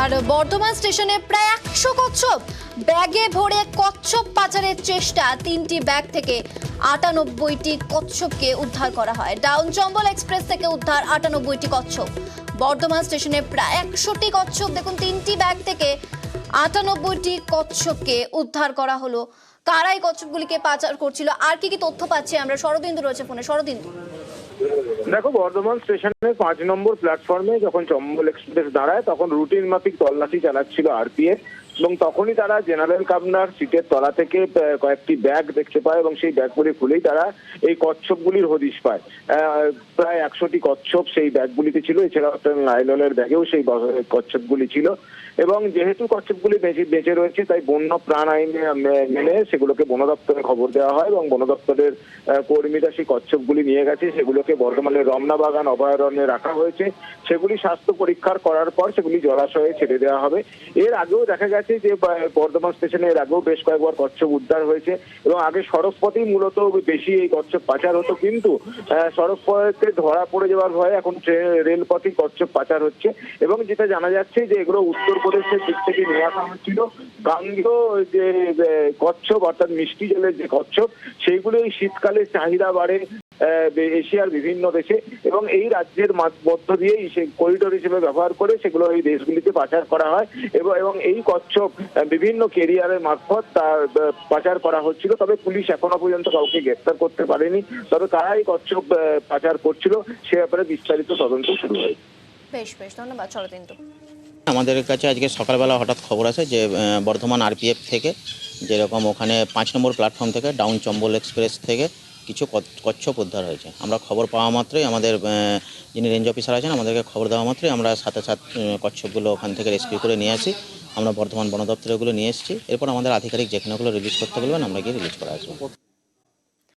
আর বর্ধমান স্টেশনে প্রায় 100 কচ্ছপ ব্যাগে ভরে কচ্ছপ পাচারের চেষ্টা। 3টি ব্যাগ থেকে 98টি কচ্ছপকে উদ্ধার করা হয়। ডাউন চম্বল এক্সপ্রেস থেকে উদ্ধার 98টি কচ্ছপ। বর্ধমান স্টেশনে প্রায় 100টি কচ্ছপ, দেখুন 3টি ব্যাগ থেকে 98টি কচ্ছপকে উদ্ধার করা হলো। কারাই কচ্ছপগুলিকে পাচার করছিল, আর কি তথ্য পাচ্ছি আমরা? শরদিন্দু রয়েছে ফোনে। শরদিন্দু, দেখো, বর্ধমান স্টেশনের 5 নম্বর প্ল্যাটফর্মে যখন চম্বল এক্সপ্রেস দাঁড়ায় তখন রুটিন মাফিক তল্লাশি চালাচ্ছিল আরপিএফ, এবং তখনই তারা জেনারেল কামনার সিটের তলা থেকে কয়েকটি ব্যাগ দেখতে পায় এবং সেই ব্যাগগুলি খুলেই তারা এই কচ্ছপগুলির হদিশ পায়। প্রায় 100টি কচ্ছপ সেই ব্যাগগুলিতে ছিল। এছাড়াও নাইলনের ব্যাগেও সেই কচ্ছপগুলি ছিল, এবং যেহেতু কচ্ছপগুলি বেঁচে রয়েছে তাই বন্য প্রাণ আইনে মেনে সেগুলোকে বন দপ্তরে খবর দেওয়া হয় এবং বন দপ্তরের কর্মীরা সেই কচ্ছপগুলি নিয়ে গেছে। সেগুলোকে বর্ধমানের রমনা বাগান অভয়ারণ্যে রাখা হয়েছে। সেগুলি স্বাস্থ্য পরীক্ষার করার পর সেগুলি জলাশয়ে ছেড়ে দেওয়া হবে। এর আগেও দেখা গেছে যে বর্ধমান স্টেশনে এর আগেও বেশ কয়েকবার কচ্ছপ উদ্ধার হয়েছে, এবং আগে সড়ক পথেই মূলত বেশি এই কচ্ছপ পাচার হতো, কিন্তু সড়ক পথে ধরা পড়ে যাওয়ার ভয়ে এখন রেলপথেই কচ্ছপ পাচার হচ্ছে। এবং যেটা জানা যাচ্ছে যে এগুলো উত্তরপ্রদেশের দিক থেকে নিয়ে আসা হচ্ছিল। গাঙ্গেয় যে কচ্ছপ অর্থাৎ মিষ্টি জলের যে কচ্ছপ, সেইগুলো এই শীতকালে চাহিদা বাড়ে এশিয়ার বিভিন্ন দেশে, এবং এই রাজ্যের মধ্য দিয়েই সেই করিডোর হিসেবে ব্যবহার করে সেগুলো এই দেশগুলিতে পাচার করা হয়, এবং এই কচ্ছপ বিভিন্ন কেরিয়ারের মারফত তার পাচার করা হচ্ছিল। তবে পুলিশ এখনো পর্যন্ত কাউকে গ্রেফতার করতে পারেনি। তবে কারা এই কচ্ছপ পাচার করছিল সে ব্যাপারে বিস্তারিত তদন্ত শুরু হয়েছে। বেশ বেশ ধন্যবাদ শরদিন্দু। আমাদের কাছে আজকে সকালবেলা হঠাৎ খবর আসে যে বর্ধমান আরপিএফ থেকে যেরকম ওখানে 5 নম্বর প্ল্যাটফর্ম থেকে ডাউন চম্বল এক্সপ্রেস থেকে কিছু কচ্ছপ উদ্ধার হয়েছে। আমরা খবর পাওয়া মাত্রই আমাদের যিনি রেঞ্জ অফিসার আছেন আমাদেরকে খবর দেওয়া মাত্রই আমরা সাথে কচ্ছপগুলো ওখান থেকে রেস্কিউ করে নিয়ে আসি। আমরা বর্ধমান বন দপ্তরে ওগুলো নিয়ে এসেছি। এরপর আমাদের আধিকারিক যেখানে ওগুলো রিলিজ করতে বলবেন আমরা গিয়ে রিলিজ করে আসবো।